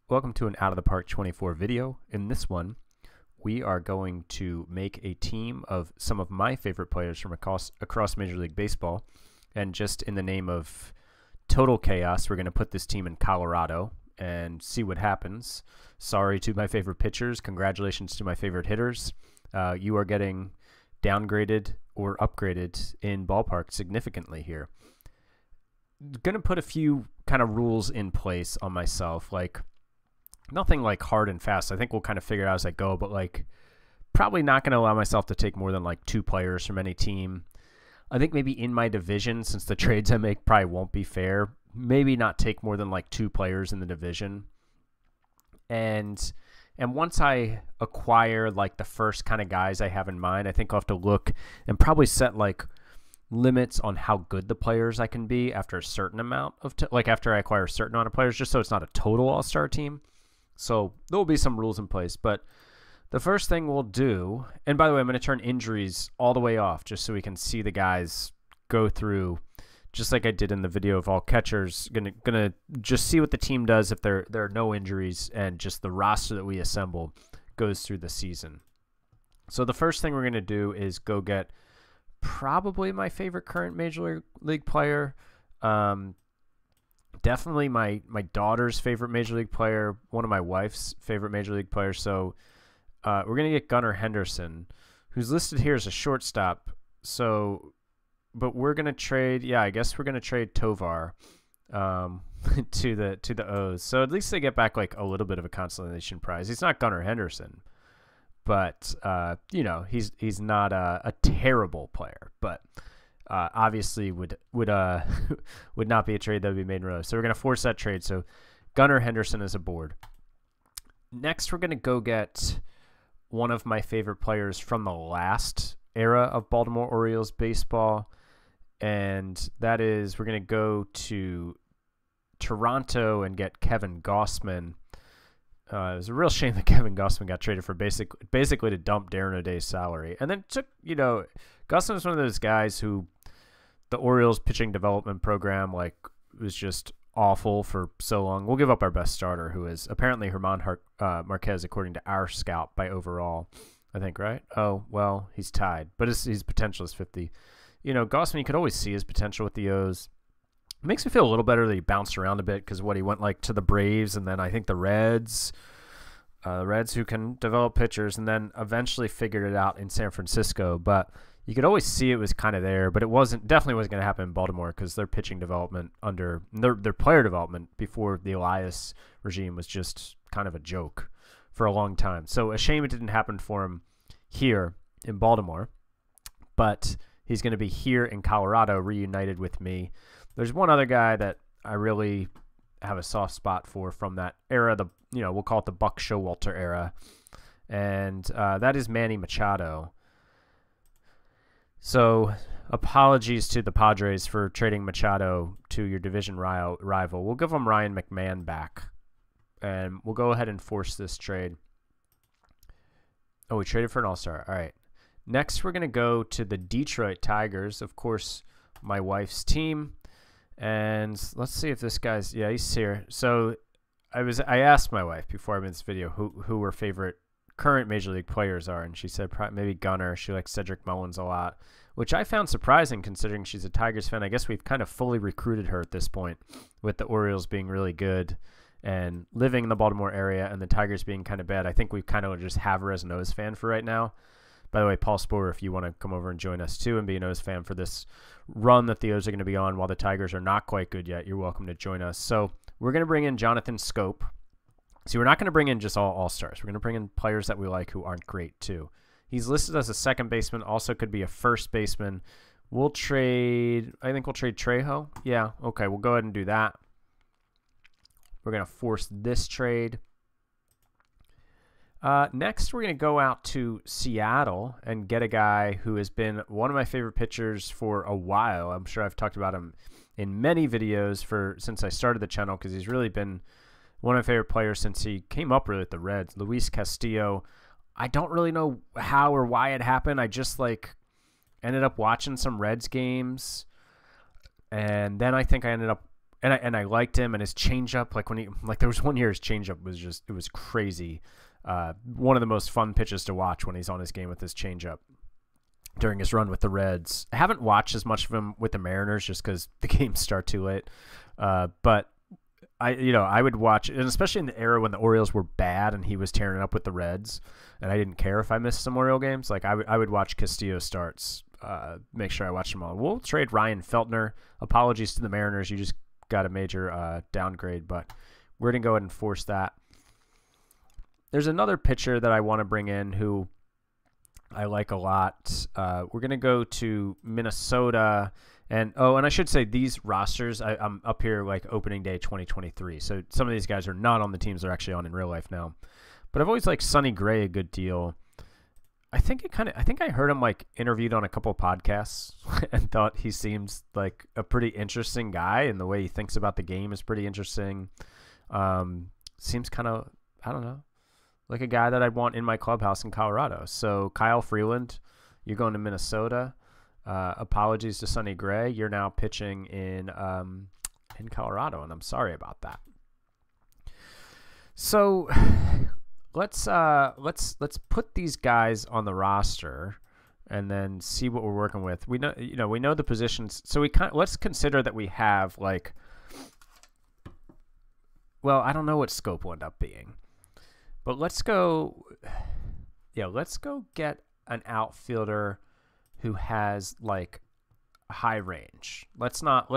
Welcome to an Out of the Park 24 video. In this one, we are going to make a team of some of my favorite players from across Major League Baseball. And just in the name of total chaos, we're going to put this team in Colorado and see what happens. Sorry to my favorite pitchers. Congratulations to my favorite hitters. You are getting downgraded or upgraded in ballpark significantly here. Going to put a few kind of rules in place on myself, like nothing like hard and fast. I think we'll kind of figure it out as I go, but like probably not going to allow myself to take more than like 2 players from any team. I think maybe in my division, since the trades I make probably won't be fair, maybe not take more than like 2 players in the division. And once I acquire like the first kind of guys I have in mind, I think I'll have to look and probably set like limits on how good the players I can be after a certain amount of like after I acquire a certain amount of players, just so it's not a total all-star team. So there will be some rules in place, but the first thing we'll do, and by the way, I'm going to turn injuries all the way off just so we can see the guys go through, just like I did in the video of all catchers. Gonna just see what the team does if there are no injuries, and just the roster that we assemble goes through the season. So the first thing we're going to do is go get probably my favorite current Major League player. Definitely my daughter's favorite Major League player, one of my wife's favorite Major League players. So we're going to get Gunnar Henderson, who's listed here as a shortstop. So, but we're going to trade, yeah, I guess we're going to trade Tovar to the O's. So at least they get back like a little bit of a consolation prize. He's not Gunnar Henderson, but you know, he's not a terrible player, but obviously would not be a trade that would be made in row. So we're going to force that trade. So Gunnar Henderson is aboard. Next, we're going to go get one of my favorite players from the last era of Baltimore Orioles baseball, and that is we're going to go to Toronto and get Kevin Gausman. It was a real shame that Kevin Gausman got traded for basically to dump Darren O'Day's salary. And then took, you know, Gausman was one of those guys who the Orioles pitching development program like was just awful for so long. We'll give up our best starter, who is apparently Herman Marquez, according to our scout by overall, I think, right? Oh, well, he's tied, but his potential is 50. You know, Gausman, you could always see his potential with the O's. It makes me feel a little better that he bounced around a bit, because what he went like to the Braves and then I think the Reds who can develop pitchers, and then eventually figured it out in San Francisco. But you could always see it was kind of there, but it definitely wasn't going to happen in Baltimore, because their pitching development under their player development before the Elias regime was just kind of a joke for a long time. So a shame it didn't happen for him here in Baltimore, but he's going to be here in Colorado reunited with me. There's one other guy that I really have a soft spot for from that era, we'll call it the Buck Showalter era, and that is Manny Machado. So apologies to the Padres for trading Machado to your division rival. We'll give them Ryan McMahon back, and we'll go ahead and force this trade. Oh, we traded for an all-star. All right. Next, we're going to go to the Detroit Tigers, of course, my wife's team. And let's see if this guy's, yeah, he's here. So I asked my wife before I made this video who her favorite current Major League players are, and she said maybe Gunnar. She likes Cedric Mullins a lot, which I found surprising considering she's a Tigers fan. I guess we've kind of fully recruited her at this point, with the Orioles being really good and living in the Baltimore area, and the Tigers being kind of bad. I think we kind of just have her as an O's fan for right now. By the way, Paul Sporer, if you want to come over and join us too and be an O's fan for this run that the O's are going to be on while the Tigers are not quite good yet, you're welcome to join us. So we're going to bring in Jonathan Scope. See, we're not going to bring in just all-stars. We're going to bring in players that we like who aren't great too. He's listed as a second baseman, also could be a first baseman. We'll trade, I think we'll trade Trejo. Yeah, okay, we'll go ahead and do that. We're going to force this trade. Next, we're going to go out to Seattle and get a guy who has been one of my favorite pitchers for a while. I'm sure I've talked about him in many videos since I started the channel, because he's really been one of my favorite players since he came up really at the Reds. Luis Castillo. I don't really know how or why it happened. I just like ended up watching some Reds games, and then I think I ended up and I liked him and his changeup. There was one year his changeup was it was crazy. One of the most fun pitches to watch when he's on his game with his changeup during his run with the Reds. I haven't watched as much of him with the Mariners just because the games start too late. But I would watch, and especially in the era when the Orioles were bad and he was tearing it up with the Reds, and I didn't care if I missed some Oriole games. Like I would watch Castillo starts, make sure I watched them all. We'll trade Ryan Feltner. Apologies to the Mariners, you just got a major downgrade, but we're gonna go ahead and force that. There's another pitcher that I want to bring in who I like a lot. We're gonna go to Minnesota. And I should say these rosters, I'm up here like opening day 2023. So some of these guys are not on the teams they're actually on in real life now. But I've always liked Sonny Gray a good deal. I think I heard him like interviewed on a couple of podcasts and thought he seems like a pretty interesting guy, and the way he thinks about the game is pretty interesting. Seems kind of, I don't know, like a guy that I'd want in my clubhouse in Colorado. So Kyle Freeland, you're going to Minnesota. Apologies to Sonny Gray. You're now pitching in Colorado, and I'm sorry about that. So let's put these guys on the roster and then see what we're working with. We know the positions. So let's consider that we have like, well, I don't know what scope will end up being, but let's go get an outfielder who has like high range. Let's not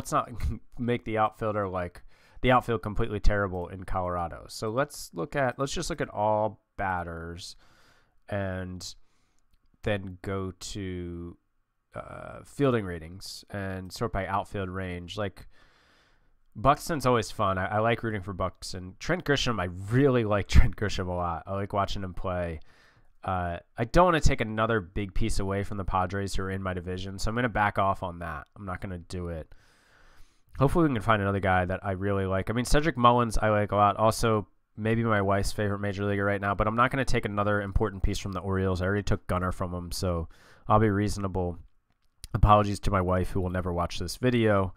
make the outfielder like the outfield completely terrible in Colorado. So let's just look at all batters and then go to fielding ratings and sort by outfield range. Like Buxton's always fun. I like rooting for Buxton. Trent Grisham, I really like Trent Grisham a lot. I like watching him play. I don't want to take another big piece away from the Padres who are in my division, so I'm going to back off on that. I'm not going to do it. Hopefully we can find another guy that I really like. I mean, Cedric Mullins I like a lot. Also, maybe my wife's favorite major leaguer right now, but I'm not going to take another important piece from the Orioles. I already took Gunnar from him, so I'll be reasonable. Apologies to my wife who will never watch this video.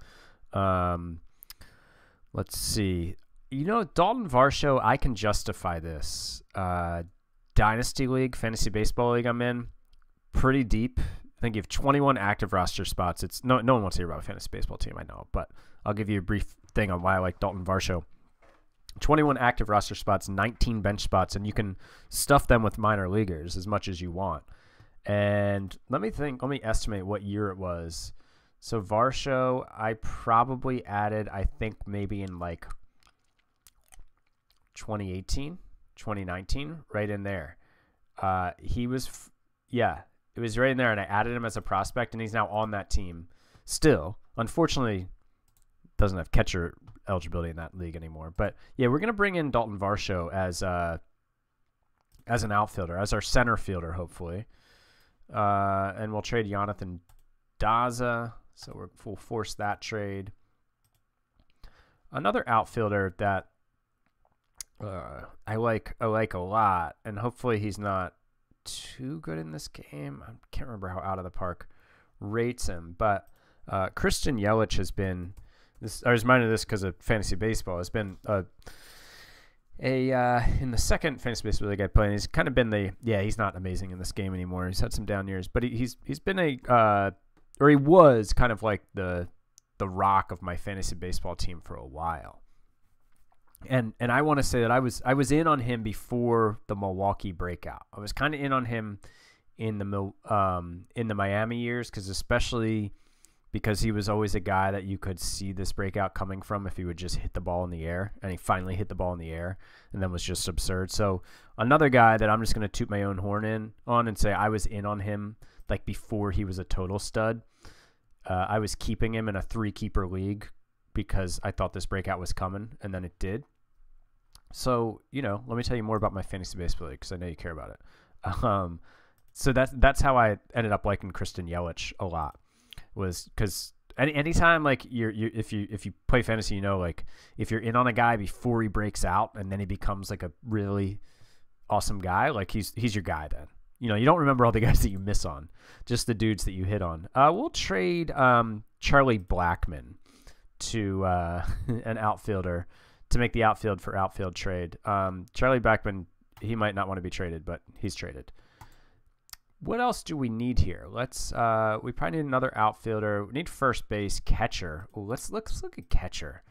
Let's see. Dalton Varsho, I can justify this. Dynasty League, Fantasy Baseball League I'm in, pretty deep. I think you have 21 active roster spots. It's no one wants to hear about a fantasy baseball team, I know, but I'll give you a brief thing on why I like Dalton Varsho. 21 active roster spots, 19 bench spots, and you can stuff them with minor leaguers as much as you want. And let me estimate what year it was. So Varsho, I probably added, I think maybe in like 2018. 2019, right in there. It was right in there, and I added him as a prospect, and he's now on that team still. Unfortunately, doesn't have catcher eligibility in that league anymore. But yeah, we're gonna bring in Dalton Varsho as an outfielder, as our center fielder, hopefully. And we'll trade Jonathan Daza, so we'll force that trade. Another outfielder that I like a lot, and hopefully he's not too good in this game. I can't remember how out of the park rates him, but Christian Yelich has been this. I was reminded of this because of fantasy baseball. Has been in the second fantasy baseball league I play, and he's kind of been he's not amazing in this game anymore. He's had some down years, but he's been he was kind of like the rock of my fantasy baseball team for a while. And I want to say that I was in on him before the Milwaukee breakout. I was kind of in on him in the Miami years, especially because he was always a guy that you could see this breakout coming from if he would just hit the ball in the air, and he finally hit the ball in the air and then was just absurd. So another guy that I'm just going to toot my own horn on and say I was in on him like before he was a total stud. I was keeping him in a 3-keeper league because I thought this breakout was coming, and then it did. So, let me tell you more about my fantasy baseball league because I know you care about it. So that's how I ended up liking Christian Yelich a lot, was because anytime like if you play fantasy, like if you're in on a guy before he breaks out and then he becomes like a really awesome guy, like he's your guy then. You don't remember all the guys that you miss on, just the dudes that you hit on. We'll trade Charlie Blackmon to an outfielder to make the outfield for outfield trade. Charlie Blackmon, he might not want to be traded, but he's traded. What else do we need here? Let's we probably need another outfielder. We need first base, catcher. Ooh, let's look at catcher.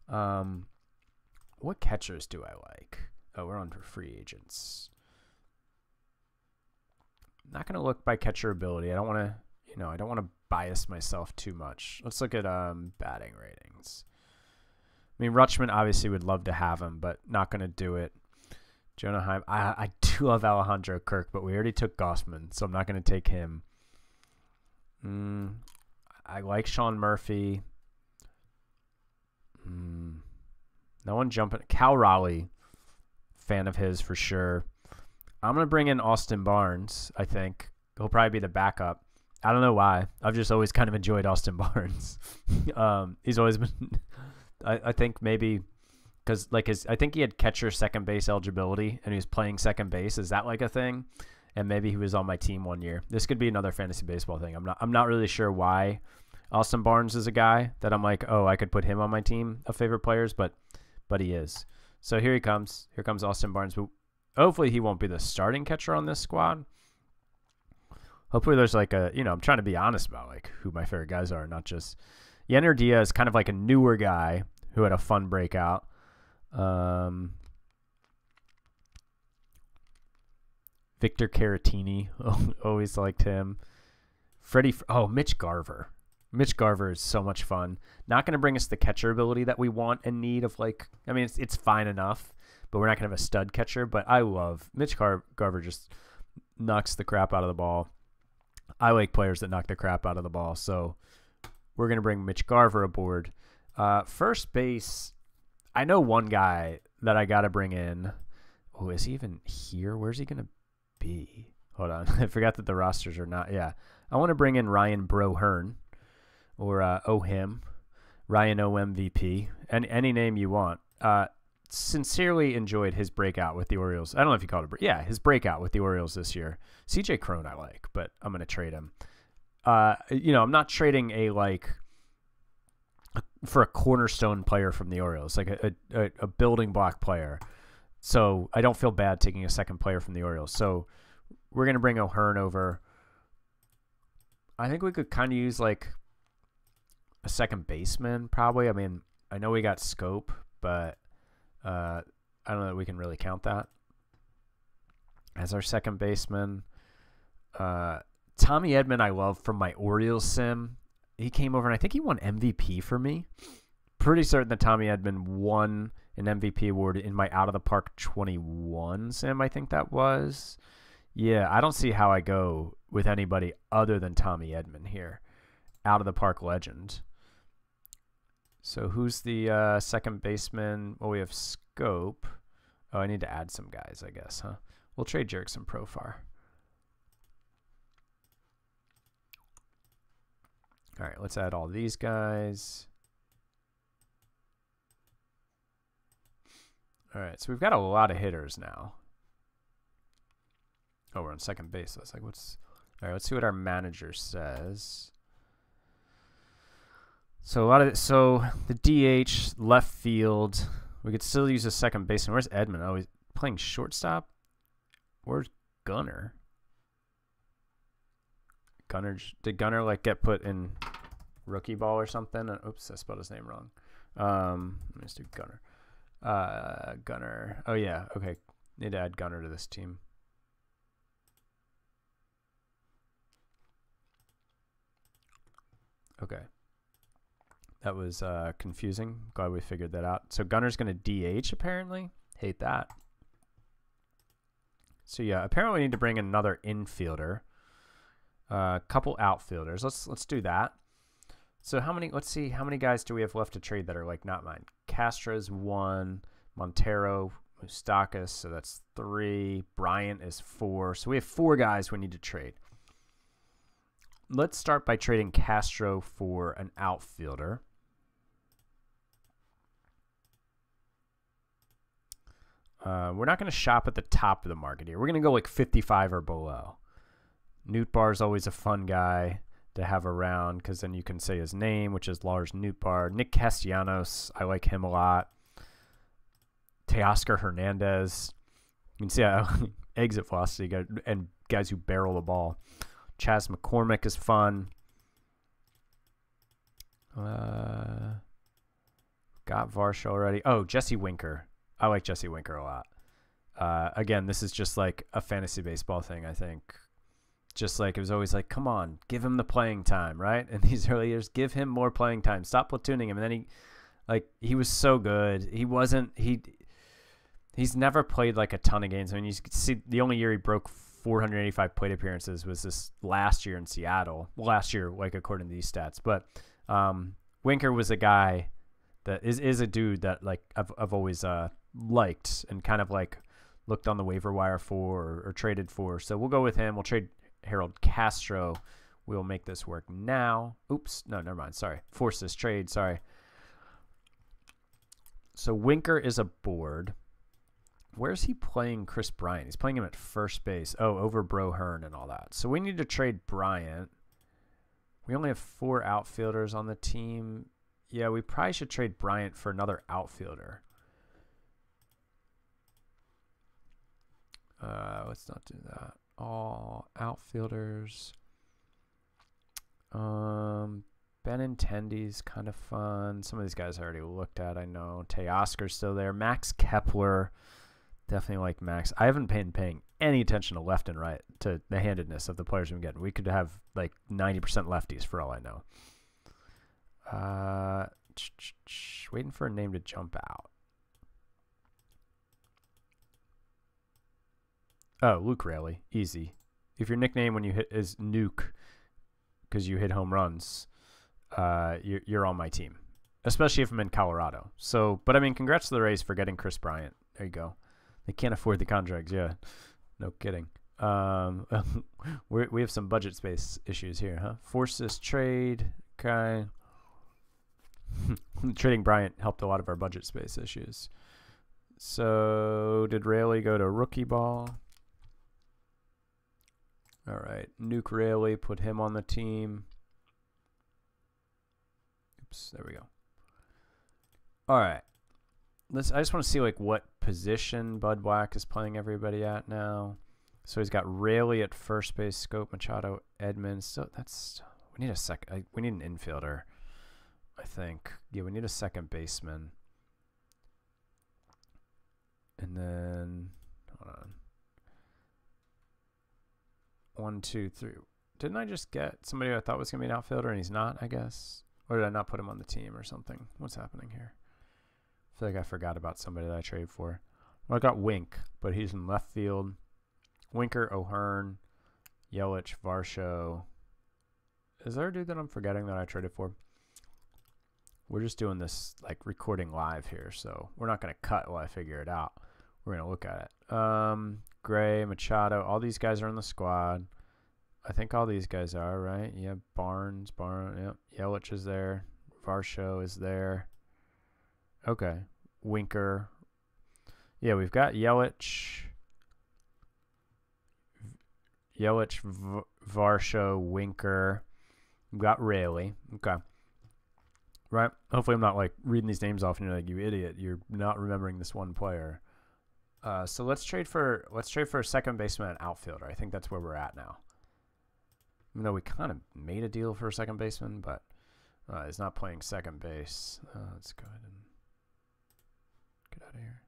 What catchers do I like? Oh, we're on for free agents. Not gonna look by catcher ability. I don't want to, I don't want to bias myself too much. Let's look at batting ratings. I mean, Rutschman obviously would love to have him, but not gonna do it. Jonah Heim. I do love Alejandro Kirk, but we already took Gossman, so I'm not going to take him. I like Sean Murphy. No one jumping. Cal Raleigh, fan of his for sure. I'm going to bring in Austin Barnes, I think. He'll probably be the backup. I don't know why. I've just always kind of enjoyed Austin Barnes. He's always been, I think maybe... Because I think he had catcher second base eligibility, and he was playing second base. Is that like a thing? And maybe he was on my team one year. This could be another fantasy baseball thing. I'm not really sure why Austin Barnes is a guy that I'm like, oh, I could put him on my team of favorite players, but he is. So here he comes. Here comes Austin Barnes. But hopefully he won't be the starting catcher on this squad. Hopefully there's like a, I'm trying to be honest about like who my favorite guys are, not just Yenner Diaz is kind of like a newer guy who had a fun breakout. Victor Caratini, always liked him. Mitch Garver. Mitch Garver is so much fun. Not going to bring us the catcher ability that we want and need of it's fine enough, but we're not going to have a stud catcher. But I love Mitch Garver, just knocks the crap out of the ball. I like players that knock the crap out of the ball, so we're going to bring Mitch Garver aboard. First base. I know one guy that I got to bring in. Oh, is he even here? Where's he going to be? Hold on. I forgot that the rosters are not. Yeah. I want to bring in Ryan Brohern or OHIM, Ryan OMVP, and any name you want. Sincerely enjoyed his breakout with the Orioles. I don't know if you call it his breakout with the Orioles this year. CJ Cron I like, but I'm going to trade him. I'm not trading for a cornerstone player from the Orioles, like a building block player. So I don't feel bad taking a second player from the Orioles. So we're going to bring O'Hearn over. I think we could kind of use like a second baseman probably. I mean, I know we got Scope, but I don't know that we can really count that as our second baseman. Tommy Edman I love from my Orioles sim. He came over, and I think he won MVP for me. Pretty certain that Tommy Edman won an MVP award in my Out of the Park 21 sim, I think that was. Yeah, I don't see how I go with anybody other than Tommy Edman here. Out of the Park legend. So who's the second baseman? Well, we have Scope. Oh, I need to add some guys, I guess, huh? We'll trade Jerickson Profar. All right, let's add all these guys. All right, so we've got a lot of hitters now. Oh, we're on second base. So it's like, all right, let's see what our manager says. So the DH, left field, we could still use a second baseman. Where's Edman? Oh, he's playing shortstop. Where's Gunnar? Did Gunnar get put in rookie ball or something? Oops, I spelled his name wrong. Let's do Gunnar. Gunnar. Oh yeah, okay. Need to add Gunnar to this team. Okay. That was confusing. Glad we figured that out. So Gunnar's going to DH apparently. Hate that. So yeah, apparently we need to bring in another infielder. Couple outfielders. Let's do that. So let's see, how many guys do we have left to trade that are not mine? Castro's 1, Montero, Moustakas, so that's 3. Bryant is 4. So we have 4 guys we need to trade. Let's start by trading Castro for an outfielder. We're not going to shop at the top of the market here. We're going to go 55 or below. Newt Barr's always a fun guy. to have around, because then you can say his name, which is Lars Nootbaar. Nick Castellanos, I like him a lot. Teoscar Hernandez. You can see how exit velocity and guys who barrel the ball. Chas McCormick is fun. Got Varsho already. Oh, Jesse Winker. I like Jesse Winker a lot. Again, this is just like a fantasy baseball thing, I think. Just like it was always like, come on, give him the playing time, right? In these early years, give him more playing time. Stop platooning him. And then he was so good. He's never played like a ton of games. I mean, you can see the only year he broke 485 plate appearances was this last year in Seattle. Well, last year, like according to these stats. But Winker was a guy that is a dude that like I've always liked and kind of like looked on the waiver wire for or traded for. So we'll go with him. We'll trade Harold Castro. We'll make this work now. Oops. No, never mind. Sorry. Force this trade. Sorry. So Winker is aboard. Where's he playing Chris Bryant? He's playing him at first base. Oh, over Bro Hearn and all that. So we need to trade Bryant. We only have 4 outfielders on the team. Yeah, we probably should trade Bryant for another outfielder. Let's not do that. All outfielders. Benintendi's kind of fun. Some of these guys I already looked at, I know. Teoscar's still there. Max Kepler. Definitely like Max. I haven't been paying any attention to left and right, to the handedness of the players we're getting. We could have like 90% lefties for all I know. Waiting for a name to jump out. Oh, Luke Raley. Easy. If your nickname when you hit is Nuke because you hit home runs, you're on my team, especially if I'm in Colorado. So, but I mean, congrats to the Rays for getting Chris Bryant. There you go. They can't afford the contracts. Yeah, no kidding. We have some budget space issues here, huh? Force this trade. Okay. Trading Bryant helped a lot of our budget space issues. So did Raley go to rookie ball? All right. Nuke Raley, put him on the team. Oops, there we go. All right. I just want to see like what position Bud Wack is playing everybody at now. So he's got Raley at first base, Scope, Machado, Edmonds. So we need we need an infielder, I think. Yeah, we need a second baseman. And then hold on. 1, 2, 3. Didn't I just get somebody I thought was gonna be an outfielder and he's not, I guess? Or did I not put him on the team or something? What's happening here? I feel like I forgot about somebody that I traded for. Well, I got Wink, but he's in left field. Winker, O'Hearn, Yelich, Varsho. Is there a dude that I'm forgetting that I traded for? We're just doing this like recording live here, so we're not going to cut while I figure it out. We're going to look at it. Gray, Machado, all these guys are in the squad. I think all these guys are, right? Yeah, Barnes, yep. Yelich is there. Varsho is there. Okay. Winker. Yeah, we've got Yelich, Varsho, Winker. We've got Raley. Okay. Right? Hopefully I'm not like reading these names off and you're like, you idiot. You're not remembering this one player. So let's trade for a second baseman and outfielder. I think that's where we're at now. Even though we kind of made a deal for a second baseman, but he's not playing second base. Let's go ahead and get out of here.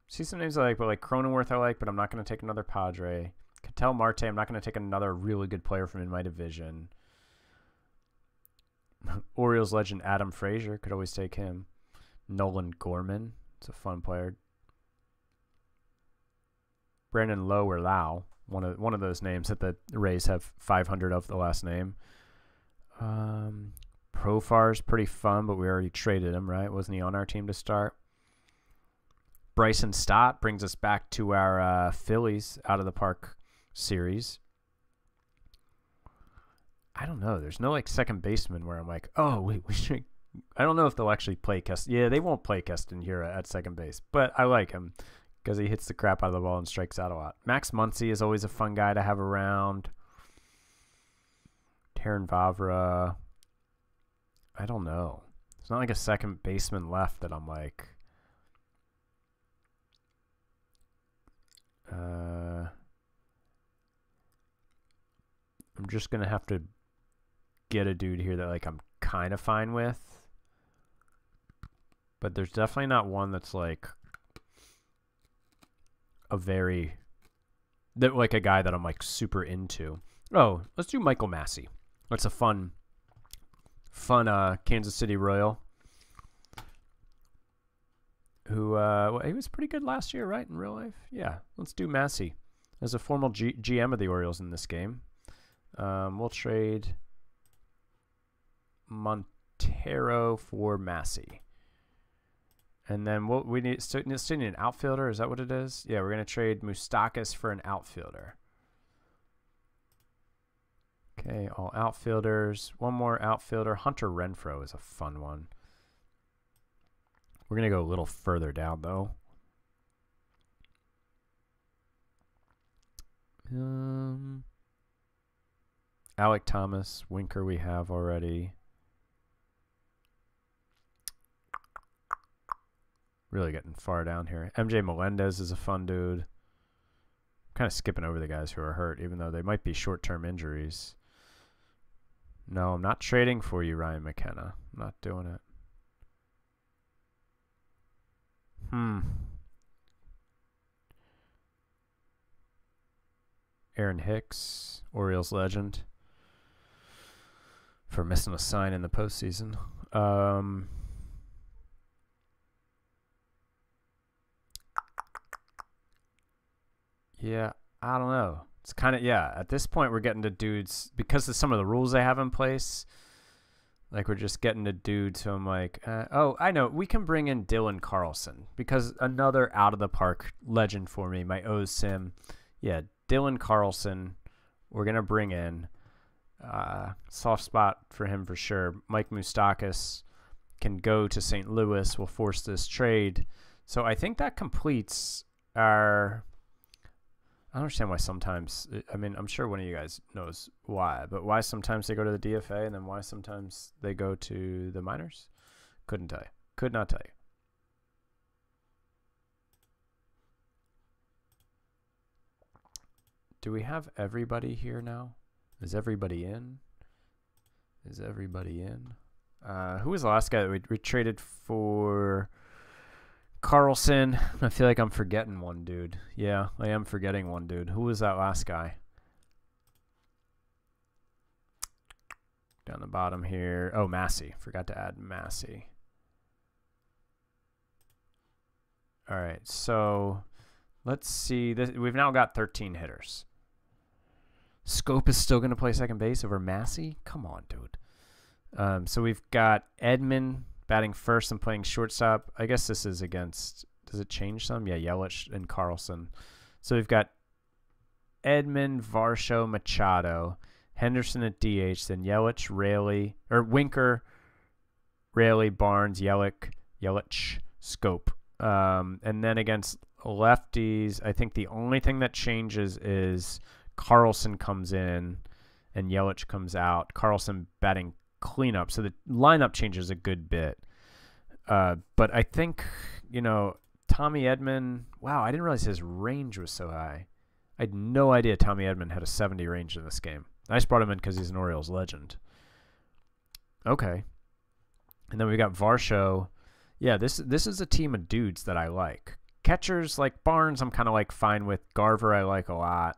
See some names I like, but like Cronenworth I like, but I'm not going to take another Padre. Ketel Marte, I'm not going to take another really good player from in my division. Orioles legend Adam Frazier, could always take him. Nolan Gorman, it's a fun player. Brandon Lowe or Lau, one of those names that the Rays have 500 of the last name. Profar's pretty fun, but we already traded him, right? Wasn't he on our team to start? Bryson Stott brings us back to our Phillies out of the park series. I don't know. There's no like second baseman where I'm like, oh, we should. I don't know if they'll actually play Keston. Yeah, they won't play Keston here at second base, but I like him. because he hits the crap out of the ball and strikes out a lot. Max Muncy is always a fun guy to have around. Terran Vavra. I don't know. It's not like a second baseman left that I'm like... I'm just going to have to get a dude here that like I'm kind of fine with. But there's definitely not one that's like a very... that like a guy that I'm like super into. Oh, let's do Michael Massey. That's a fun Kansas City Royal. Who, well, he was pretty good last year, right, in real life? Yeah, let's do Massey as a formal GM of the Orioles in this game. We'll trade Montero for Massey. And then we still need an outfielder. Is that what it is? Yeah, we're going to trade Moustakas for an outfielder. Okay, all outfielders. One more outfielder. Hunter Renfroe is a fun one. We're going to go a little further down, though. Alec Thomas. Winker we have already. Really getting far down here. MJ Melendez is a fun dude. Kind of skipping over the guys who are hurt, even though they might be short-term injuries. No, I'm not trading for you, Ryan McKenna. I'm not doing it. Aaron Hicks, Orioles legend, for missing a sign in the postseason. Yeah, I don't know. It's kind of, yeah, at this point we're getting to dudes, because of some of the rules they have in place, like we're just getting to dudes who I'm like, oh, I know, we can bring in Dylan Carlson, because another out-of-the-park legend for me, my O's sim. Yeah, Dylan Carlson, we're going to bring in. Soft spot for him for sure. Mike Moustakas can go to St. Louis. We'll force this trade. So I think that completes our... I don't understand why sometimes, I mean, I'm sure one of you guys knows why, but why sometimes they go to the DFA and then why sometimes they go to the minors? Couldn't tell you. Could not tell you. Do we have everybody here now? Is everybody in? Is everybody in? Who was the last guy that we traded for? Carlson. I feel like I'm forgetting one dude. Yeah, I am forgetting one dude. Who was that last guy? Down the bottom here. Oh, Massey. Forgot to add Massey. All right, so let's see. We've now got 13 hitters. Scope is still going to play second base over Massey? Come on, dude. So we've got Edman batting first and playing shortstop. I guess this is against, does it change some? Yeah, Yelich and Carlson. So we've got Edman, Varsho, Machado, Henderson at DH, then Yelich, Raley, or Winker, Raley, Barnes, Yelich, Scope. And then against lefties, I think the only thing that changes is Carlson comes in and Yelich comes out. Carlson batting cleanup, so the lineup changes a good bit. But I think, you know, Tommy Edman, wow, I didn't realize his range was so high. I had no idea Tommy Edman had a 70 range in this game. I just brought him in because he's an Orioles legend. Okay. And then we got Varsho. Yeah, this is a team of dudes that I like. Catchers like Barnes, I'm kind of like fine with. Garver, I like a lot.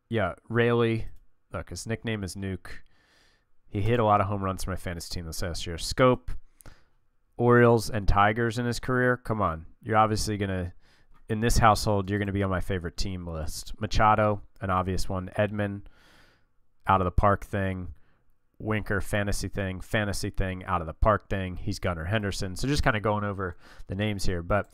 Yeah, Raley. Look, his nickname is Nuke. He hit a lot of home runs for my fantasy team this last year. Scope, Orioles, and Tigers in his career. Come on. You're obviously going to, in this household, you're going to be on my favorite team list. Machado, an obvious one. Edman, out of the park thing. Winker, fantasy thing, out of the park thing. He's Gunnar Henderson. So just kind of going over the names here. But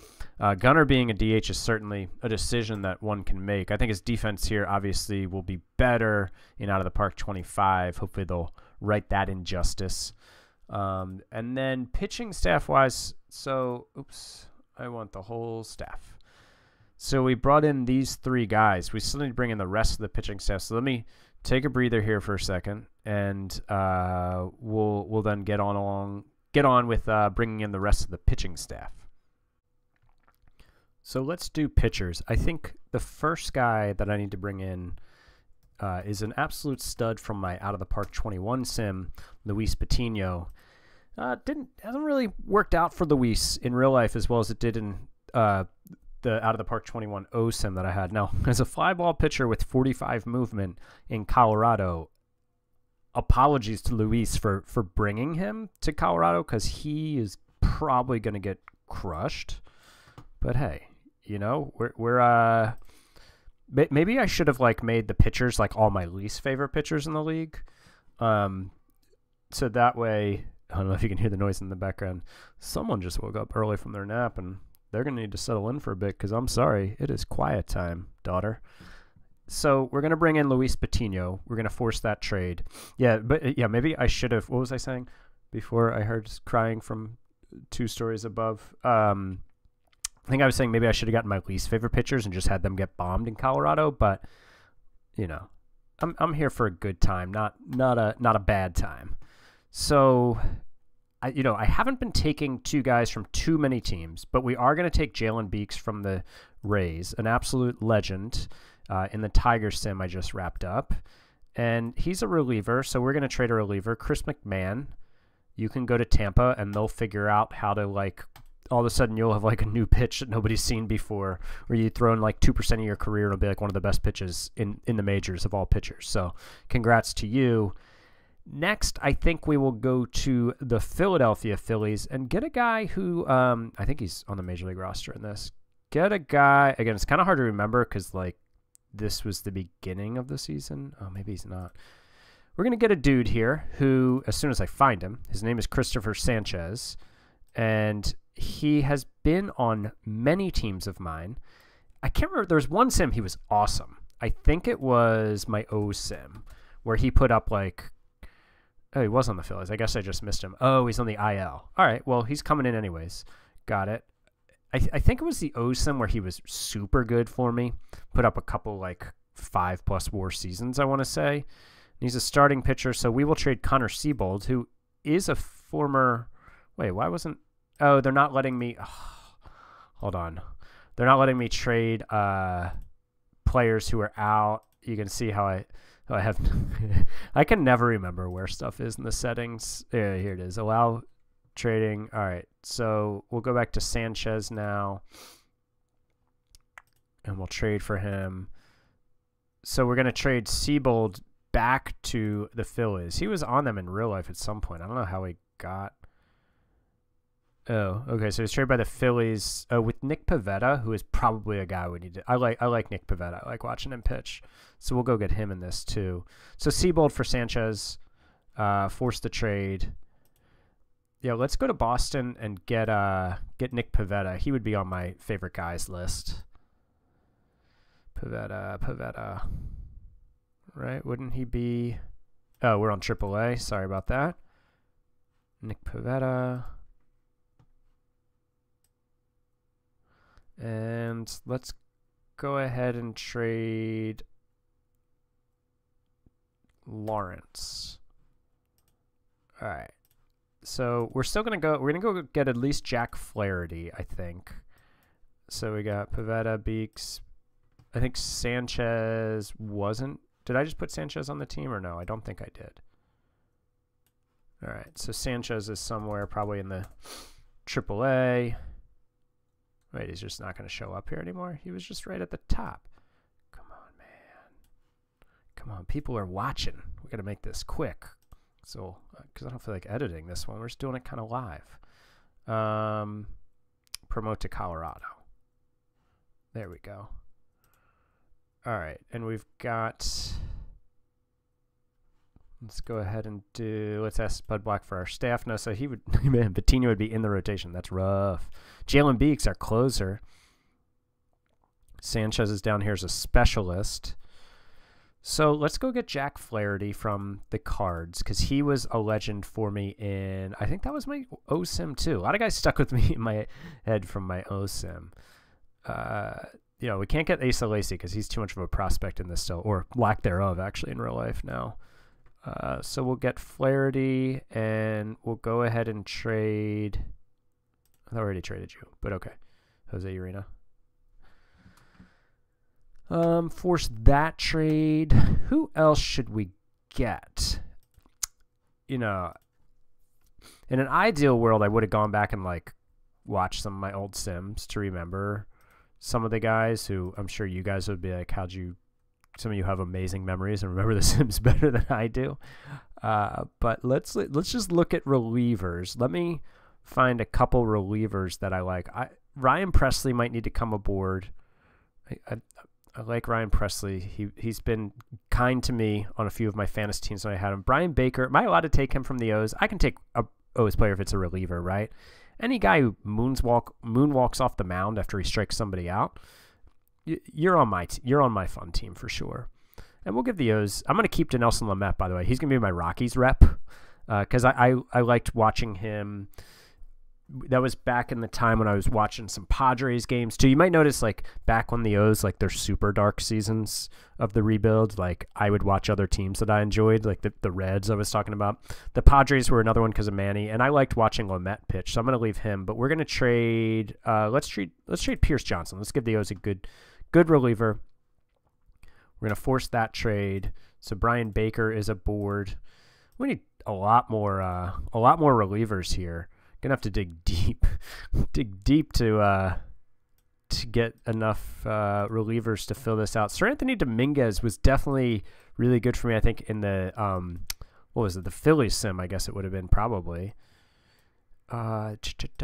Gunnar being a DH is certainly a decision that one can make. I think his defense here obviously will be better in out of the park 25. Hopefully they'll right that injustice. And then pitching staff wise, so oops, I want the whole staff. So we brought in these 3 guys. We still need to bring in the rest of the pitching staff. So let me take a breather here for a second, and we'll then get on with bringing in the rest of the pitching staff. So let's do pitchers. I think the first guy that I need to bring in is an absolute stud from my Out of the Park 21 sim, Luis Patino. Hasn't really worked out for Luis in real life as well as it did in the Out of the Park 21 O sim that I had. Now, as a fly ball pitcher with 45 movement in Colorado, apologies to Luis for bringing him to Colorado because he is probably going to get crushed. But hey, you know, we're maybe I should have like made the pitchers like all my least favorite pitchers in the league. So that way, I don't know if you can hear the noise in the background. Someone just woke up early from their nap and they're going to need to settle in for a bit because I'm sorry, it is quiet time, daughter. So we're going to bring in Luis Patino. We're going to force that trade. Yeah, but yeah, maybe I should have. What was I saying before I heard crying from 2 stories above? I think I was saying maybe I should have gotten my least favorite pitchers and just had them get bombed in Colorado. But you know, I'm here for a good time, not a bad time. So. I haven't been taking 2 guys from too many teams, but we are going to take Jalen Beeks from the Rays, an absolute legend in the Tiger sim I just wrapped up. And he's a reliever, so we're going to trade a reliever. Chris McMahon, you can go to Tampa, and they'll figure out how to, like, all of a sudden you'll have, like, a new pitch that nobody's seen before, where you throw in, like, 2% of your career, and it'll be, like, one of the best pitches in the majors of all pitchers. So congrats to you. Next, I think we will go to the Philadelphia Phillies and get a guy who, I think he's on the Major League roster in this. Get a guy, again, it's kind of hard to remember because, like, this was the beginning of the season. Oh, maybe he's not. We're going to get a dude here who, as soon as I find him, his name is Christopher Sanchez, and he has been on many teams of mine. I can't remember. There was one sim he was awesome. I think it was my O sim where he put up, like, oh, he was on the Phillies. I guess I just missed him. Oh, he's on the IL. All right, well, he's coming in anyways. Got it. I think it was the OSIM where he was super good for me. Put up a couple, like, 5+ WAR seasons, I want to say. And he's a starting pitcher, so we will trade Connor Siebold, who is a former... Wait, why wasn't... Oh, they're not letting me... Oh, hold on. They're not letting me trade players who are out. You can see how I have I can never remember where stuff is in the settings. Yeah, here it is. Allow trading. All right. So we'll go back to Sanchez now. And we'll trade for him. So we're going to trade Siebold back to the Phillies. He was on them in real life at some point. I don't know how he got. Oh, okay. So he's traded by the Phillies with Nick Pivetta, who is probably a guy we need to. I like Nick Pivetta. I like watching him pitch. So we'll go get him in this too. So Siebold for Sanchez, force the trade. Yeah, let's go to Boston and get Nick Pivetta. He would be on my favorite guys list. Pivetta. Right? Wouldn't he be? Oh, we're on AAA. Sorry about that. Nick Pivetta. And let's go ahead and trade Lawrence. All right. So we're still going to go. We're going to go get at least Jack Flaherty, I think. So we got Pivetta, Beeks. I think Sanchez wasn't. Did I just put Sanchez on the team or no? I don't think I did. All right. So Sanchez is somewhere probably in the AAA. Wait, he's just not going to show up here anymore? He was just right at the top. Come on, man. Come on, people are watching. We got to make this quick. So, because I don't feel like editing this one. We're just doing it kind of live. Promote to Colorado. There we go. All right, and we've got... Let's go ahead and do... Let's ask Bud Black for our staff. No, so he would... Man, Patino would be in the rotation. That's rough. Jalen Beeks, our closer. Sanchez is down here as a specialist. So let's go get Jack Flaherty from the Cards, because he was a legend for me in, I think that was my OSIM too. A lot of guys stuck with me in my head from my OSIM. We can't get Asa Lacy because he's too much of a prospect in this still, or lack thereof actually in real life now. So we'll get Flaherty, and we'll go ahead and trade. I already traded you, but okay. Jose Urena. Force that trade. Who else should we get? In an ideal world, I would have gone back and watched some of my old Sims to remember some of the guys who I'm sure you guys would be like, some of you have amazing memories and remember the Sims better than I do. But let's just look at relievers. Let me find a couple relievers that I like. Ryan Presley might need to come aboard. I like Ryan Presley. He's been kind to me on a few of my fantasy teams when I had him. Brian Baker, am I allowed to take him from the O's? I can take a O's player if it's a reliever, right? Any guy who moonwalks off the mound after he strikes somebody out, you're on my fun team for sure. And we'll give the O's. I'm going to keep Dinelson Lamet, by the way. He's going to be my Rockies rep because I liked watching him. That was back in the time when I was watching some Padres games too. You might notice back when the O's their super dark seasons of the rebuild, I would watch other teams that I enjoyed, like the Reds I was talking about. The Padres were another one because of Manny, and I liked watching Lamet pitch, so I'm going to leave him. But we're going to trade. Let's trade Pierce Johnson. Let's give the O's a good reliever. We're going to force that trade. So Brian Baker is aboard. We need a lot more relievers here. Gonna have to dig deep to get enough relievers to fill this out. Sir Anthony Dominguez was definitely really good for me. I think in the what was it, the Phillies sim? I guess it would have been probably. I don't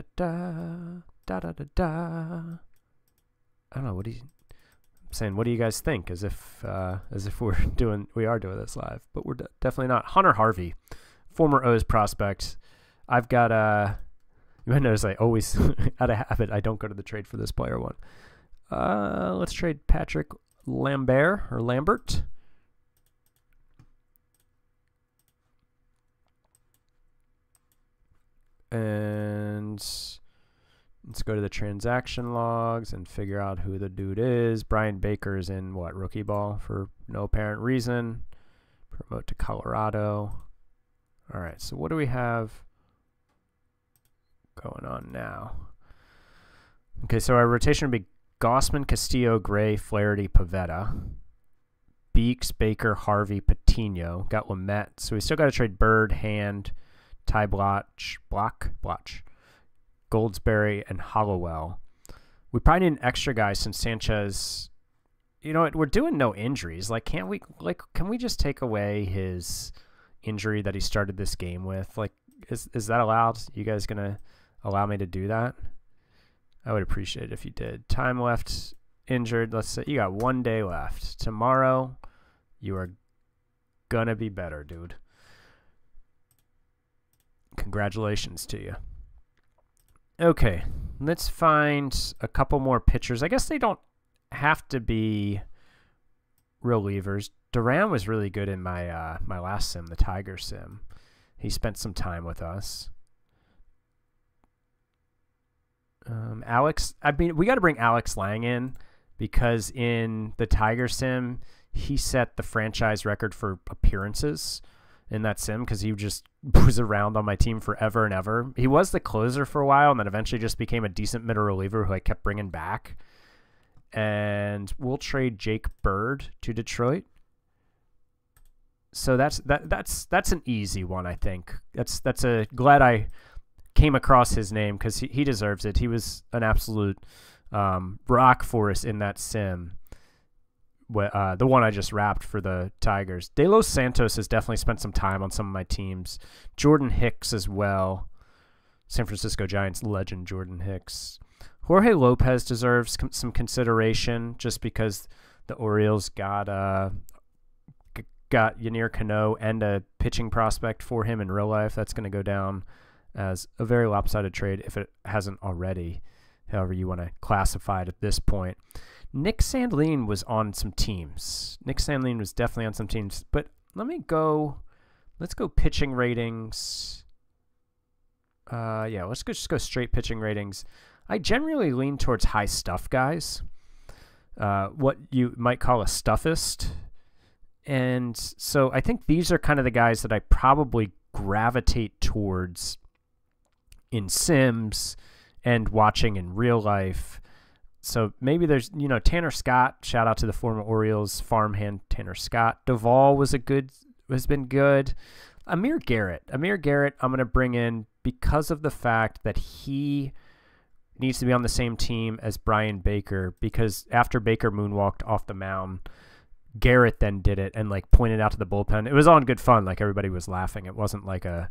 know. What do you guys think? As if we are doing this live, but we're definitely not. Hunter Harvey, former O's prospect. I've got you might notice I always, out of habit, I don't go to the trade for this player one. Let's trade Patrick Lambert. And let's go to the transaction logs and figure out who the dude is. Brian Baker is in rookie ball for no apparent reason. Promote to Colorado. All right, so what do we have going on now? Okay, so our rotation would be Gossman, Castillo, Gray, Flaherty, Pavetta, Beeks, Baker, Harvey, Patino. Got Lamet. So we still got to trade Bird, Hand, Ty Bloch, Goldsberry, and Hollowell. We probably need an extra guy since Sanchez. We're doing no injuries. Can we just take away his injury that he started this game with? Is that allowed? You guys gonna allow me to do that? I would appreciate it if you did. Time left injured. Let's say you got 1 day left. Tomorrow, you are gonna be better, dude. Congratulations to you. Okay, let's find a couple more pitchers. I guess they don't have to be relievers. Duran was really good in my my last sim, the Tiger sim. He spent some time with us. Alex, we got to bring Alex Lang in because in the Tiger sim, he set the franchise record for appearances in that sim because he just was around on my team forever and ever. He was the closer for a while and then eventually just became a decent middle reliever who I kept bringing back. And we'll trade Jake Bird to Detroit. So that's an easy one, I think. Glad I came across his name because he deserves it. He was an absolute rock for us in that sim. The one I just wrapped for the Tigers. De Los Santos has definitely spent some time on some of my teams. Jordan Hicks as well. San Francisco Giants legend Jordan Hicks. Jorge Lopez deserves some consideration just because the Orioles got Yanier Cano and a pitching prospect for him in real life. That's going to go down as a very lopsided trade if it hasn't already. however you want to classify it at this point. Nick Sandlin was on some teams. Nick Sandlin was definitely on some teams. But let's go pitching ratings. Yeah, let's just go straight pitching ratings. I generally lean towards high stuff guys. What you might call a stuffist. And so I think these are kind of the guys that I probably gravitate towards in Sims and watching in real life. So maybe there's, Tanner Scott, shout out to the former Orioles farmhand Tanner Scott. Duvall has been good. Amir Garrett, I'm going to bring in because of the fact that he needs to be on the same team as Brian Baker, because after Baker moonwalked off the mound, Garrett then did it and like pointed out to the bullpen. It was all in good fun. Like everybody was laughing. It wasn't like an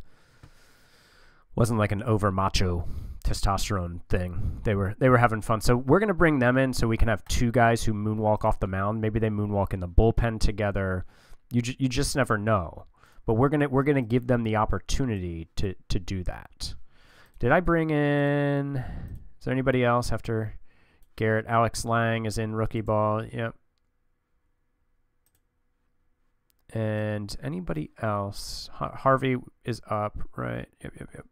over macho testosterone thing. They were having fun. So we're going to bring them in so we can have two guys who moonwalk off the mound. Maybe they moonwalk in the bullpen together. You just never know. But we're going to give them the opportunity to do that. Did I bring in, is there anybody else after Garrett? Alex Lang is in rookie ball. Yep. And anybody else? Harvey is up, right? Yep.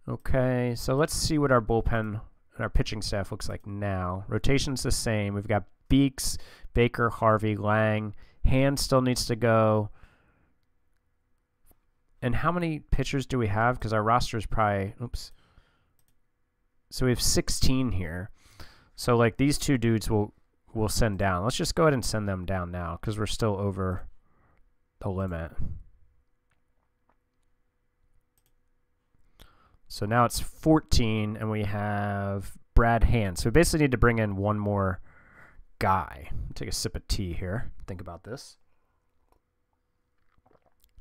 Okay, so let's see what our bullpen and our pitching staff looks like now. Rotation's the same. We've got Beeks, Baker, Harvey, Lang. Hand still needs to go. And how many pitchers do we have? Because our roster is probably, oops. So we have 16 here. So like these two dudes we'll send down. Let's just go ahead and send them down now because we're still over the limit. So now it's 14, and we have Brad Hand. So we basically need to bring in one more guy. Take a sip of tea here. Think about this.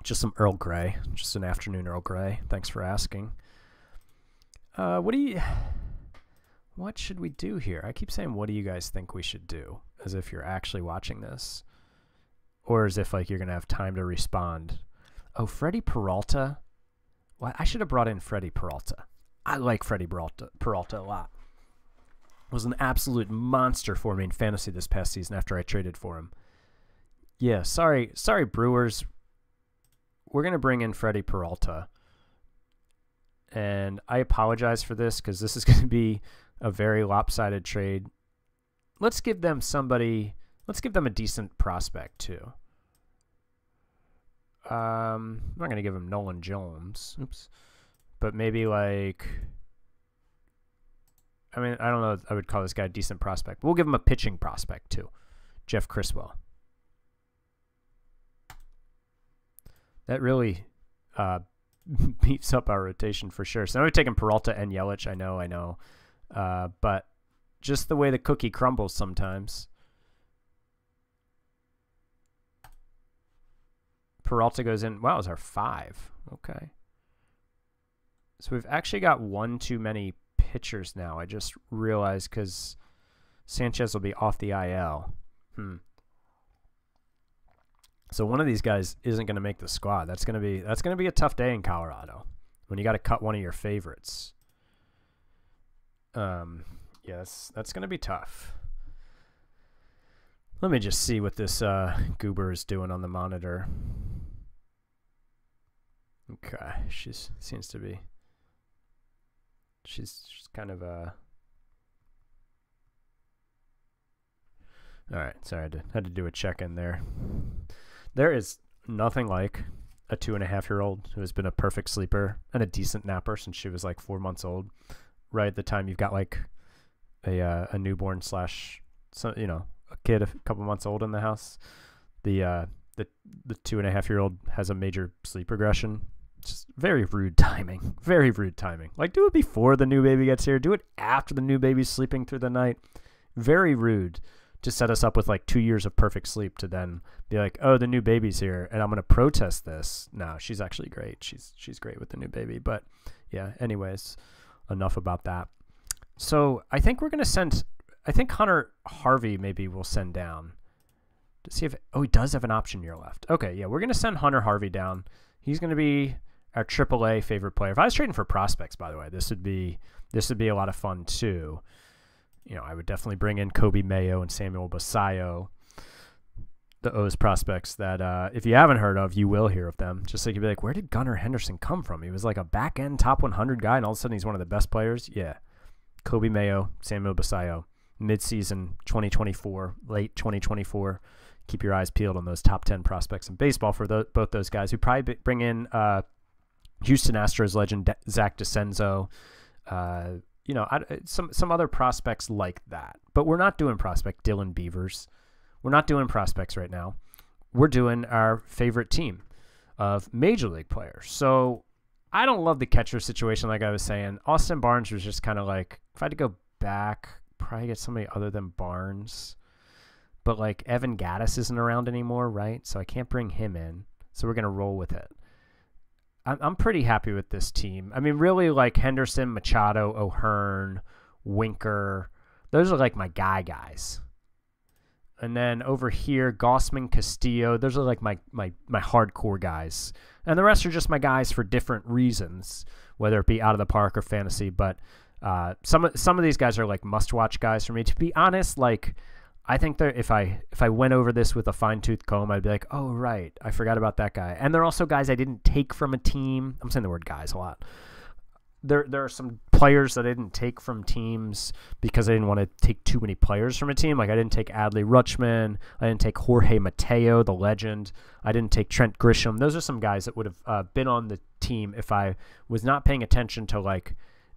Just some Earl Grey. Just an afternoon Earl Grey. Thanks for asking. What should we do here? I keep saying, what do you guys think we should do? As if you're actually watching this. Or as if like you're going to have time to respond. Oh, Freddie Peralta. Well, I should have brought in Freddie Peralta. I like Freddie Peralta a lot. Was an absolute monster for me in fantasy this past season after I traded for him. Yeah, sorry Brewers. We're going to bring in Freddie Peralta. And I apologize for this because this is going to be a very lopsided trade. Let's give them a decent prospect too. I'm not going to give him Nolan Jones. Oops. But maybe like, I mean, I don't know if I would call this guy a decent prospect. We'll give him a pitching prospect too. Jeff Criswell. That really beefs up our rotation for sure. So now we've taken Peralta and Yelich. I know. But just the way the cookie crumbles sometimes. Peralta goes in. Wow, it's our 5. Okay. So we've actually got one too many pitchers now. I just realized because Sanchez will be off the IL. So one of these guys isn't going to make the squad. That's going to be a tough day in Colorado when you got to cut one of your favorites. Yes, that's going to be tough. Let me just see what this goober is doing on the monitor. Okay, she's kind of all right, sorry, I had to do a check-in there. There is nothing like a 2.5-year-old who has been a perfect sleeper and a decent napper since she was like 4 months old. Right at the time you've got like a newborn slash, a kid a couple months old in the house. The 2.5-year-old has a major sleep regression. Just very rude timing. Very rude timing. Like, do it before the new baby gets here. Do it after the new baby's sleeping through the night. Very rude to set us up with like 2 years of perfect sleep to then be like, oh, the new baby's here and I'm going to protest this. No, she's actually great. She's great with the new baby. But yeah, anyways, enough about that. So I think we're going to I think Hunter Harvey maybe we'll send down to see if, he does have an option year left. Okay, yeah, we're going to send Hunter Harvey down. He's going to be our AAA favorite player. If I was trading for prospects, by the way, this would be a lot of fun too. I would definitely bring in Kobe Mayo and Samuel Basayo, the O's prospects that if you haven't heard of, you will hear of them. Just like you'd be like, where did Gunnar Henderson come from? He was like a back-end top 100 guy, and all of a sudden he's one of the best players. Yeah, Kobe Mayo, Samuel Basayo, mid-season 2024, late 2024. Keep your eyes peeled on those top 10 prospects in baseball for both those guys. We probably bring in Houston Astros legend Zach DeCenzo, some other prospects like that. But we're not doing prospect Dylan Beavers. We're not doing prospects right now. We're doing our favorite team of major league players. So I don't love the catcher situation, like I was saying. Austin Barnes was just kind of like, if I had to go back, probably get somebody other than Barnes. But like Evan Gattis isn't around anymore, right? So I can't bring him in. So we're going to roll with it. I'm pretty happy with this team. I mean, really, like Henderson, Machado, O'Hearn, Winker. Those are like my guys. And then over here, Gossman, Castillo. Those are like my hardcore guys. And the rest are just my guys for different reasons, whether it be out of the park or fantasy. But some of these guys are like must-watch guys for me. To be honest, like I think that if I went over this with a fine-tooth comb, I'd be like, oh, right, I forgot about that guy. And they're also guys I didn't take from a team. I'm saying the word guys a lot. There are some players that I didn't take from teams because I didn't want to take too many players from a team. Like I didn't take Adley Rutschman. I didn't take Jorge Mateo, the legend. I didn't take Trent Grisham. Those are some guys that would have been on the team if I was not paying attention to like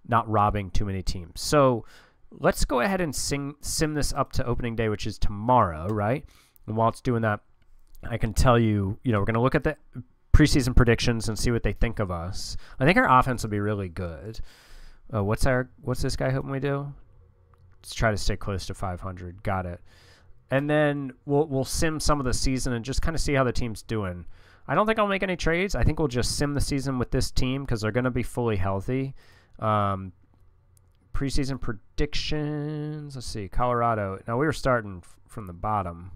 not robbing too many teams. So let's go ahead and sim this up to opening day, which is tomorrow, right? And while it's doing that, I can tell you, we're going to look at the preseason predictions and see what they think of us. I think our offense will be really good. What's this guy hoping we do? Let's try to stay close to 500. Got it. And then we'll sim some of the season and just kind of see how the team's doing. I don't think I'll make any trades. I think we'll just sim the season with this team because they're going to be fully healthy. Preseason predictions. Let's see. Colorado. Now we were starting from the bottom.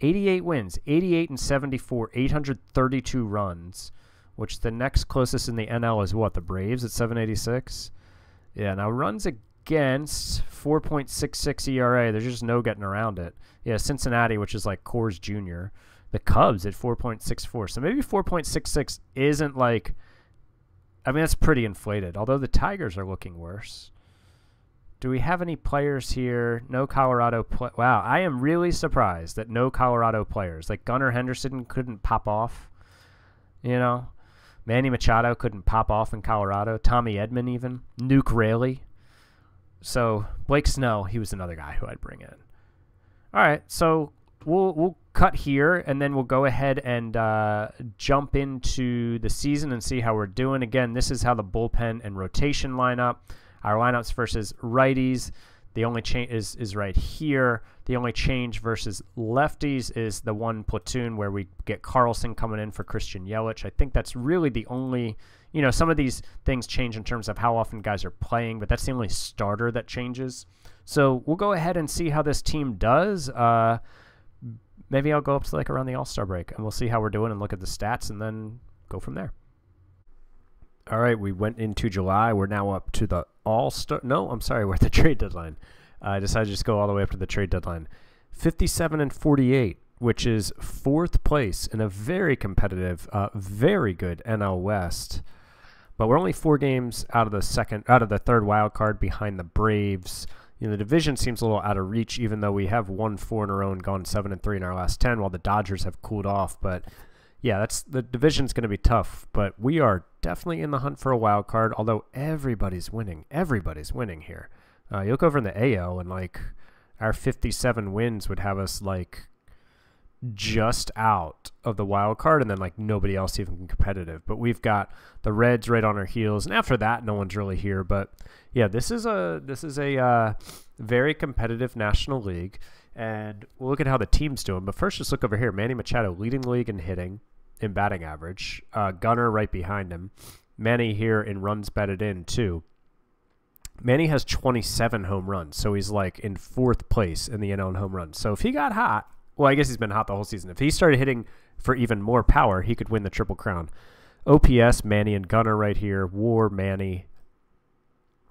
88 wins, 88 and 74, 832 runs, which the next closest in the NL is what? The Braves at 786? Yeah, now runs against 4.66 ERA. There's just no getting around it. Yeah, Cincinnati, which is like Coors Jr. The Cubs at 4.64. So maybe 4.66 isn't like, I mean, that's pretty inflated, although the Tigers are looking worse. Do we have any players here? No Colorado. Wow, I am really surprised that no Colorado players. Like Gunnar Henderson couldn't pop off. Manny Machado couldn't pop off in Colorado. Tommy Edman even. Nuke Raley. So Blake Snell, he was another guy who I'd bring in. All right, so we'll cut here, and then we'll go ahead and jump into the season and see how we're doing. Again, this is how the bullpen and rotation line up. Our lineups versus righties, the only change is right here. The only change versus lefties is the one platoon where we get Carlson coming in for Christian Yelich. I think that's really the only, some of these things change in terms of how often guys are playing, but that's the only starter that changes. So we'll go ahead and see how this team does. Maybe I'll go up to like around the All-Star break, and we'll see how we're doing and look at the stats and then go from there. All right, we went into July. We're now up to the All-Star. No, I'm sorry, we're at the trade deadline. I decided to just go all the way up to the trade deadline. 57 and 48, which is fourth place in a very competitive, very good NL West. But we're only 4 games out of the third wild card behind the Braves. The division seems a little out of reach, even though we have won 4 in a row and gone 7-3 in our last 10, while the Dodgers have cooled off. But yeah, the division's going to be tough, but we are definitely in the hunt for a wild card, although everybody's winning. Everybody's winning here. You look over in the AL, and like our 57 wins would have us like just out of the wild card, and then like nobody else even competitive. But we've got the Reds right on our heels, and after that, no one's really here. But yeah, this is a very competitive National League, and we'll look at how the team's doing. But first, just look over here. Manny Machado leading the league in hitting. In batting average. Gunnar right behind him. Manny here in runs batted in too. Manny has 27 home runs, so he's like in 4th place in the NL in home runs. So if he got hot, well, I guess he's been hot the whole season. If he started hitting for even more power, he could win the Triple Crown. OPS, Manny and Gunnar right here. WAR, Manny.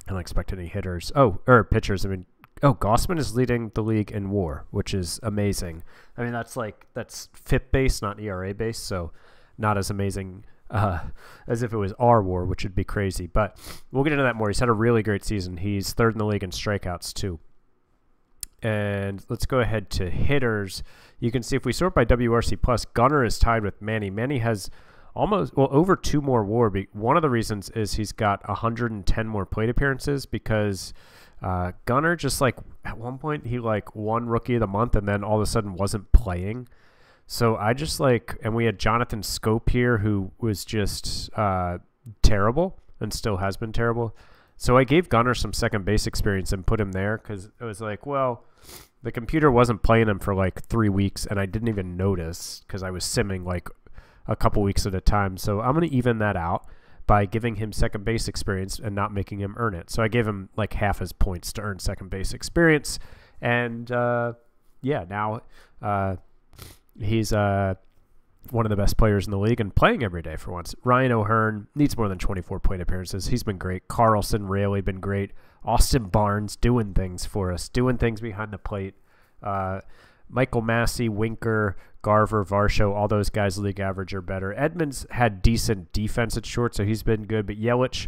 I don't expect any hitters. Or pitchers. I mean, Gossman is leading the league in WAR, which is amazing. I mean, that's FIP based, not ERA based, so not as amazing as if it was our WAR, which would be crazy. But we'll get into that more. He's had a really great season. He's third in the league in strikeouts too. And let's go ahead to hitters. You can see if we sort by WRC plus, Gunnar is tied with Manny. Manny has over 2 more WAR. One of the reasons is he's got 110 more plate appearances because Gunnar just at one point he won Rookie of the Month and then all of a sudden wasn't playing. So I just and we had Jonathan Scope here who was just terrible and still has been terrible. So I gave Gunnar some second base experience and put him there because it was the computer wasn't playing him for 3 weeks and I didn't even notice because I was simming a couple weeks at a time. So I'm going to even that out by giving him second base experience and not making him earn it. So I gave him half his points to earn second base experience. And now he's one of the best players in the league and playing every day for once. Ryan O'Hearn needs more than 24 plate appearances. He's been great. Carlson, Raley been great. Austin Barnes doing things for us, doing things behind the plate. Michael Massey, Winker, Garver, Varsho, all those guys league average or better. Edmonds had decent defense at short, so he's been good. But Yelich,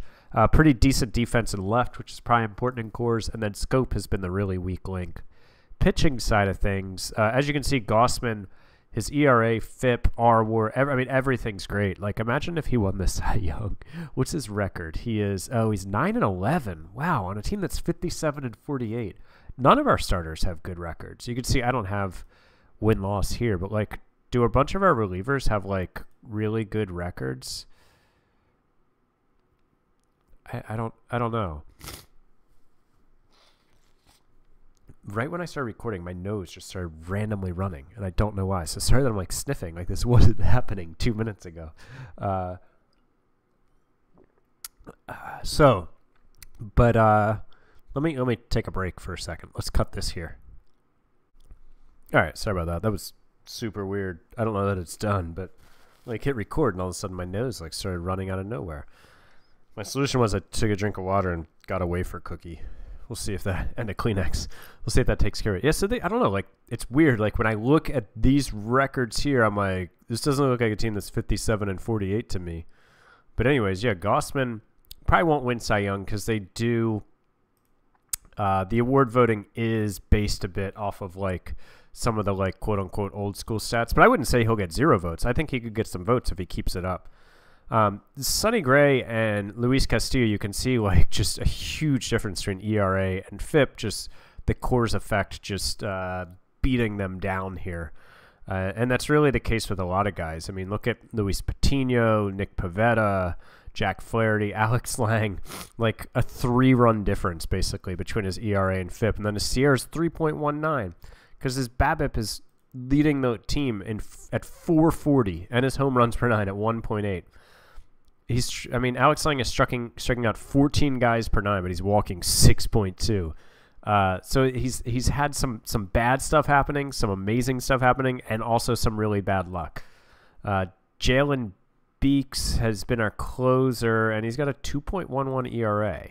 pretty decent defense in left, which is probably important in cores. And then Scope has been the really weak link. Pitching side of things, as you can see, Gossman, his ERA, FIP, R-WAR, everything's great. Imagine if he won the Cy Young. What's his record? He's 9-11. Wow, on a team that's 57-48. None of our starters have good records. You can see I don't have win-loss here, but do a bunch of our relievers have really good records? I don't know. Right when I started recording, my nose just started randomly running, and I don't know why. So sorry that I'm sniffing. This wasn't happening 2 minutes ago. Let me take a break for a second. Let's cut this here. All right, sorry about that. That was super weird. I don't know that it's done, but hit record, and all of a sudden my nose started running out of nowhere. My solution was I took a drink of water and got a wafer cookie. We'll see if that, and a Kleenex. We'll see if that takes care of it. Yeah, so I don't know, it's weird. When I look at these records here, I'm this doesn't look like a team that's 57-48 to me. But anyways, yeah, Gossman probably won't win Cy Young because they do, the award voting is based a bit off of some of the quote-unquote old school stats. But I wouldn't say he'll get 0 votes. I think he could get some votes if he keeps it up. Sonny Gray and Luis Castillo, you can see just a huge difference between ERA and FIP, just the cores effect just beating them down here. And that's really the case with a lot of guys. I mean, look at Luis Patino, Nick Pivetta, Jack Flaherty, Alex Lang, a 3-run difference basically between his ERA and FIP. And then his Sierra's 3.19 because his BABIP is leading the team at 440 and his home runs per 9 at 1.8. Alex Lang is striking out 14 guys per 9, but he's walking 6.2. So he's had some bad stuff happening, some amazing stuff happening, and also some really bad luck. Jalen Beeks has been our closer, and he's got a 2.11 ERA,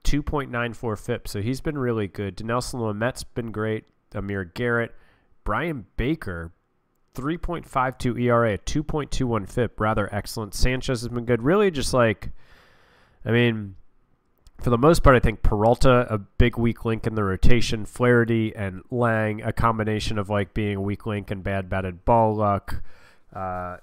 2.94 FIP, so he's been really good. Dinelson Lamet's been great. Amir Garrett, Brian Baker, 3.52 ERA, 2.21 FIP, rather excellent. Sanchez has been good. Really just for the most part, I think Peralta, a big weak link in the rotation. Flaherty and Lang, a combination of being a weak link and bad batted ball luck. I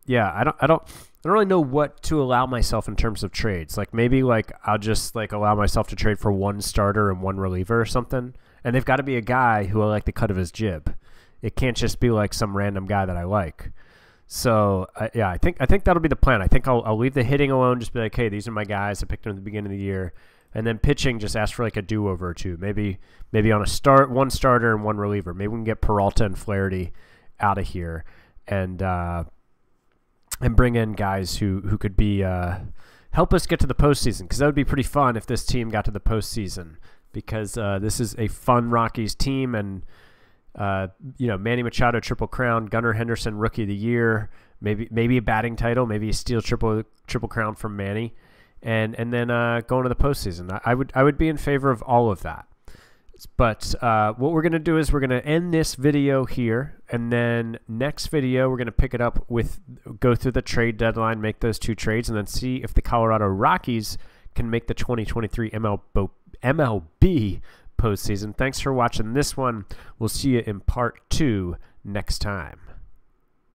don't really know what to allow myself in terms of trades. Maybe I'll just allow myself to trade for one starter and one reliever or something. And they've got to be a guy who I like the cut of his jib. It can't just be some random guy that I like. So I think that'll be the plan. I think I'll leave the hitting alone. Just be hey, these are my guys. I picked them at the beginning of the year, and then pitching, just ask for a do-over or two. Maybe on one starter and one reliever. Maybe we can get Peralta and Flaherty out of here, and bring in guys who could be help us get to the postseason, because that would be pretty fun if this team got to the postseason, because this is a fun Rockies team, and Manny Machado Triple Crown, Gunnar Henderson Rookie of the Year, maybe a batting title, maybe a Steal Triple Crown from Manny, and then going to the postseason. I would be in favor of all of that. But what we're going to do is we're going to end this video here, and then next video we're going to pick it up with go through the trade deadline, make those 2 trades, and then see if the Colorado Rockies can make the 2023 MLB postseason. Thanks for watching this one. We'll see you in part 2 next time.